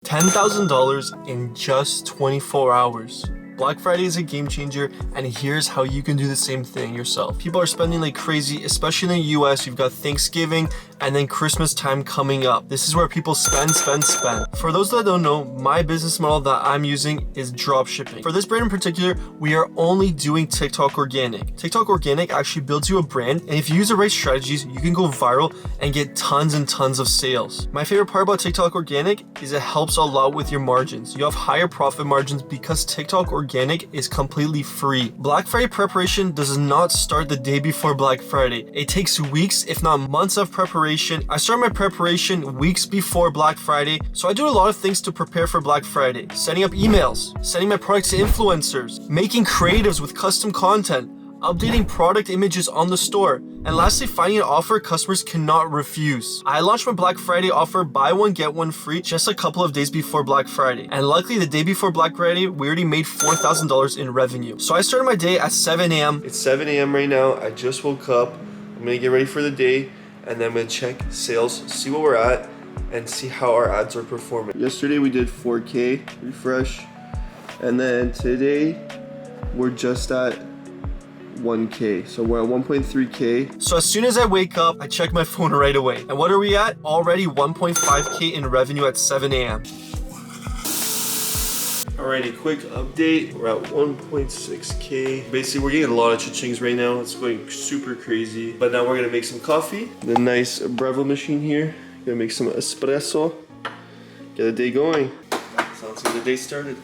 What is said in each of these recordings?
$10,000 in just 24 hours. Black Friday is a game changer, and here's how you can do the same thing yourself. People are spending like crazy, especially in the US. You've got Thanksgiving and then Christmas time coming up. This is where people spend. For those that don't know, my business model that I'm using is dropshipping. For this brand in particular, we are only doing TikTok organic. TikTok organic actually builds you a brand, and if you use the right strategies, you can go viral and get tons and tons of sales. My favorite part about TikTok organic is it helps a lot with your margins. You have higher profit margins because TikTok organic is completely free. Black Friday preparation does not start the day before Black Friday. It takes weeks, if not months of preparation. I start my preparation weeks before Black Friday, so I do a lot of things to prepare for Black Friday. Setting up emails, sending my products to influencers, making creatives with custom content, updating product images on the store, and lastly, finding an offer customers cannot refuse. I launched my Black Friday offer, buy one, get one free, just a couple of days before Black Friday. And luckily, the day before Black Friday, we already made $4,000 in revenue. So I started my day at 7 a.m. It's 7 a.m. right now. I just woke up. I'm gonna get ready for the day, and then I'm gonna check sales, see what we're at, and see how our ads are performing. Yesterday, we did 4K refresh, and then today, we're just at 1K. So we're at 1.3K. So as soon as I wake up, I check my phone right away. And what are we at? Already 1.5K in revenue at 7 a.m. Alrighty, quick update. We're at 1.6K. Basically, we're getting a lot of cha-chings right now. It's going super crazy. But now we're gonna make some coffee. The nice Breville machine here. Gonna make some espresso. Get the day going. Sounds like the day started.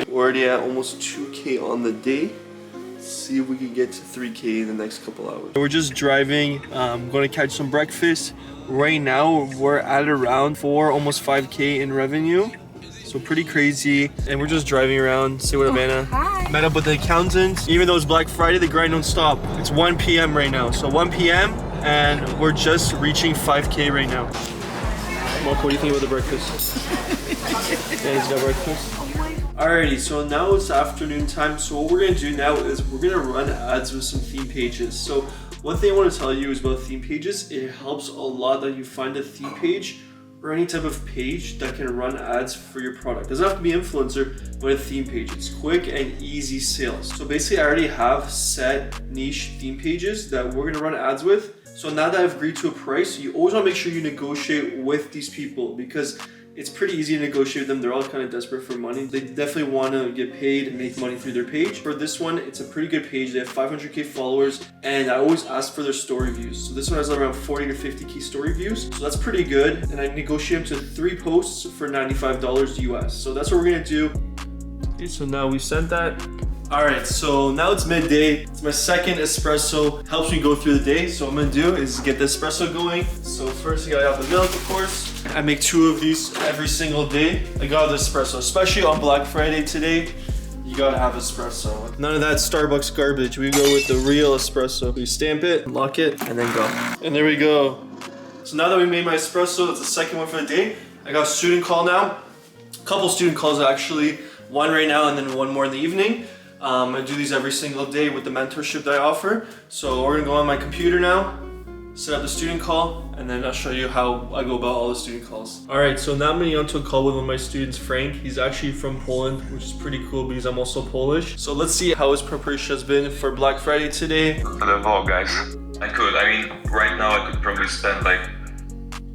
We're already at almost 2K on the day. See if we can get to 3K in the next couple hours. We're just driving, going to catch some breakfast. Right now, we're at around 4, almost 5K in revenue. So pretty crazy. And we're just driving around. Say what up, Anna. Hi. Met up with the accountant. Even though it's Black Friday, the grind don't stop. It's 1 p.m. right now. So 1 p.m. and we're just reaching 5K right now. Marco, what do you think about the breakfast? Danny's got breakfast. Alrighty, so now it's afternoon time. So what we're gonna do now is we're gonna run ads with some theme pages. So one thing I want to tell you is about theme pages. It helps a lot that you find a theme page or any type of page that can run ads for your product. Doesn't have to be influencer, but a theme page. It's quick and easy sales. So basically I already have set niche theme pages that we're gonna run ads with. So now that I've agreed to a price, you always wanna make sure you negotiate with these people because it's pretty easy to negotiate with them. They're all kind of desperate for money. They definitely want to get paid and make money through their page. For this one, it's a pretty good page. They have 500K followers, and I always ask for their story views. So this one has around 40 to 50K story views. So that's pretty good. And I negotiate them to 3 posts for $95 US. So that's what we're gonna do. Okay, so now we sent that. All right, so now it's midday. It's my second espresso. Helps me go through the day. So what I'm gonna do is get the espresso going. So first you gotta have the milk, of course. I make 2 of these every single day. I got the espresso, especially on Black Friday today. You gotta have espresso. None of that Starbucks garbage. We go with the real espresso. We stamp it, lock it, and then go. And there we go. So now that we made my espresso, that's the second one for the day. I got a student call now. A couple student calls actually. One right now and then one more in the evening. I do these every single day with the mentorship that I offer. So we're gonna go on my computer now, set up the student call, and then I'll show you how I go about all the student calls. All right, so now I'm getting onto a call with one of my students, Frank. He's actually from Poland, which is pretty cool because I'm also Polish. So let's see how his preparation has been for Black Friday today. Hello guys. I mean, right now I could probably spend like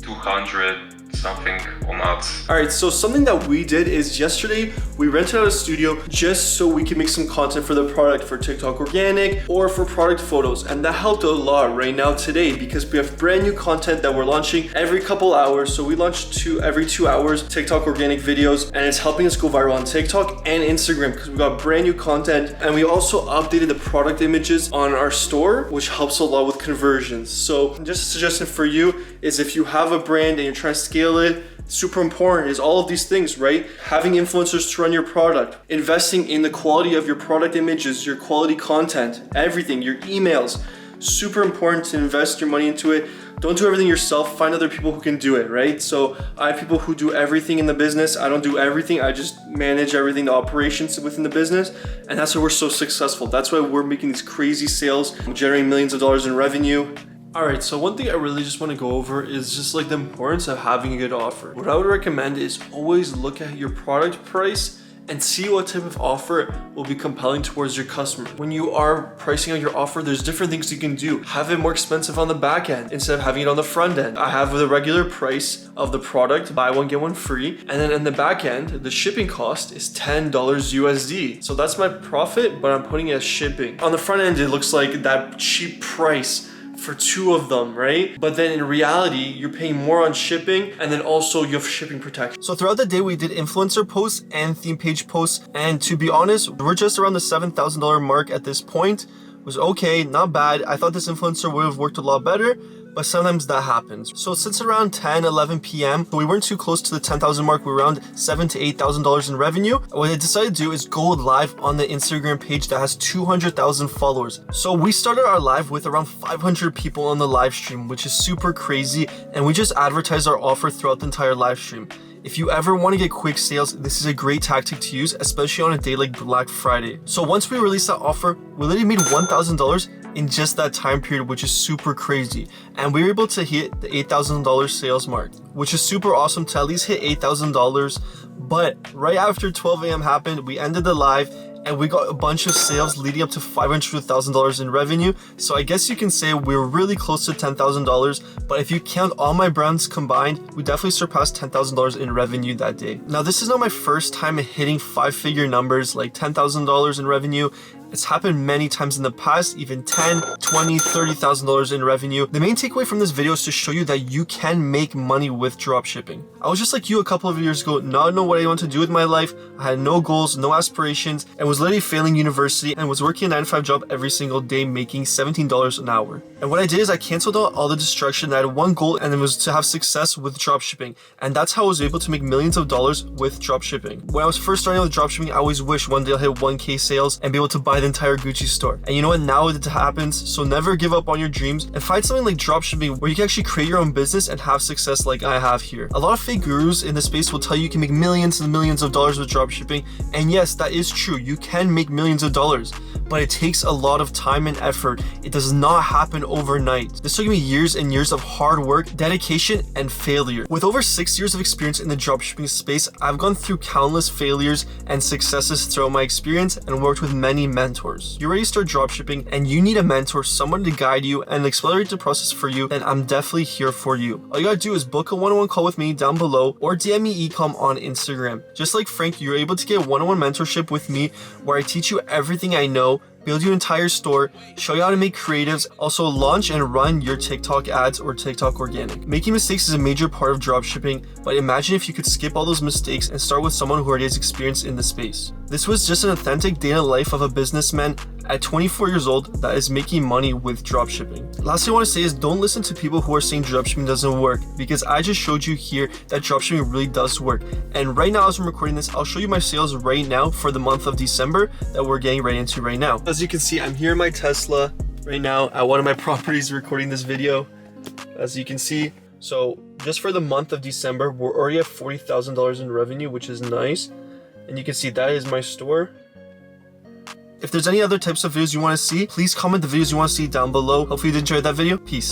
200 something on ads. All right, so something that we did is yesterday we rented out a studio just so we can make some content for the product for TikTok organic or for product photos, and that helped a lot right now today because we have brand new content that we're launching every couple hours. So we launch every 2 hours TikTok organic videos, and it's helping us go viral on TikTok and Instagram because we got brand new content, and we also updated the product images on our store, which helps a lot with conversions. So just a suggestion for you is if you have a brand and you're trying to scale it, super important is all of these things, right? Having influencers to run your product, investing in the quality of your product images, your quality content, everything, your emails. Super important to invest your money into it. Don't do everything yourself, find other people who can do it, right? So I have people who do everything in the business. I don't do everything, I just manage everything, the operations within the business. And that's why we're so successful. That's why we're making these crazy sales, generating millions of dollars in revenue. Alright, so one thing I really just want to go over is just like the importance of having a good offer. What I would recommend is always look at your product price and see what type of offer will be compelling towards your customer. When you are pricing out your offer, there's different things you can do. Have it more expensive on the back end instead of having it on the front end. I have the regular price of the product, buy one, get one free. And then in the back end, the shipping cost is $10 USD. So that's my profit, but I'm putting it as shipping. On the front end, it looks like that cheap price for two of them, right? But then in reality, you're paying more on shipping, and then also you have shipping protection. So throughout the day, we did influencer posts and theme page posts. And to be honest, we're just around the $7,000 mark at this point. It was okay, not bad. I thought this influencer would have worked a lot better, but sometimes that happens. So since around 10, 11 p.m., we weren't too close to the 10,000 mark. We were around $7,000 to $8,000 in revenue. What I decided to do is go live on the Instagram page that has 200,000 followers. So we started our live with around 500 people on the live stream, which is super crazy. And we just advertised our offer throughout the entire live stream. If you ever want to get quick sales, this is a great tactic to use, especially on a day like Black Friday. So once we released that offer, we literally made $1,000 in just that time period, which is super crazy. And we were able to hit the $8,000 sales mark, which is super awesome to at least hit $8,000. But right after 12 a.m. happened, we ended the live and we got a bunch of sales leading up to $500,000 in revenue. So I guess you can say we're really close to $10,000, but if you count all my brands combined, we definitely surpassed $10,000 in revenue that day. Now, this is not my first time hitting 5-figure numbers like $10,000 in revenue. It's happened many times in the past, even $10,000, $20,000, $30,000 in revenue. The main takeaway from this video is to show you that you can make money with dropshipping. I was just like you a couple of years ago, not know what I want to do with my life. I had no goals, no aspirations, and was literally failing university and was working a 9-to-5 job every single day, making $17 an hour. And what I did is I canceled out all the distraction. I had one goal, and it was to have success with dropshipping. And that's how I was able to make millions of dollars with dropshipping. When I was first starting with dropshipping, I always wished one day I'll hit 1K sales and be able to buy the entire Gucci store. And you know what? Now it happens. So never give up on your dreams and find something like dropshipping where you can actually create your own business and have success like I have here. A lot of fake gurus in the space will tell you can make millions and millions of dollars with dropshipping. And yes, that is true. You can make millions of dollars, but it takes a lot of time and effort. It does not happen overnight. This took me years and years of hard work, dedication, and failure. With over 6 years of experience in the dropshipping space, I've gone through countless failures and successes throughout my experience and worked with many mentors. You're ready to start dropshipping and you need a mentor, someone to guide you and accelerate the process for you, then I'm definitely here for you. All you gotta do is book a one-on-one call with me down below or DM me ecom on Instagram. Just like Frank, you're able to get one-on-one mentorship with me where I teach you everything I know, build your entire store, show you how to make creatives, also launch and run your TikTok ads or TikTok organic. Making mistakes is a major part of dropshipping, but imagine if you could skip all those mistakes and start with someone who already has experience in the space. This was just an authentic day in the life of a businessman at 24 years old that is making money with dropshipping. Last thing I want to say is don't listen to people who are saying dropshipping doesn't work, because I just showed you here that dropshipping really does work. And right now, as I'm recording this, I'll show you my sales right now for the month of December that we're getting right into right now. As you can see, I'm here in my Tesla right now at one of my properties recording this video. As you can see, so just for the month of December, we're already at $40,000 in revenue, which is nice. And you can see that is my store. If there's any other types of videos you want to see, please comment the videos you want to see down below. Hopefully you enjoyed that video. Peace.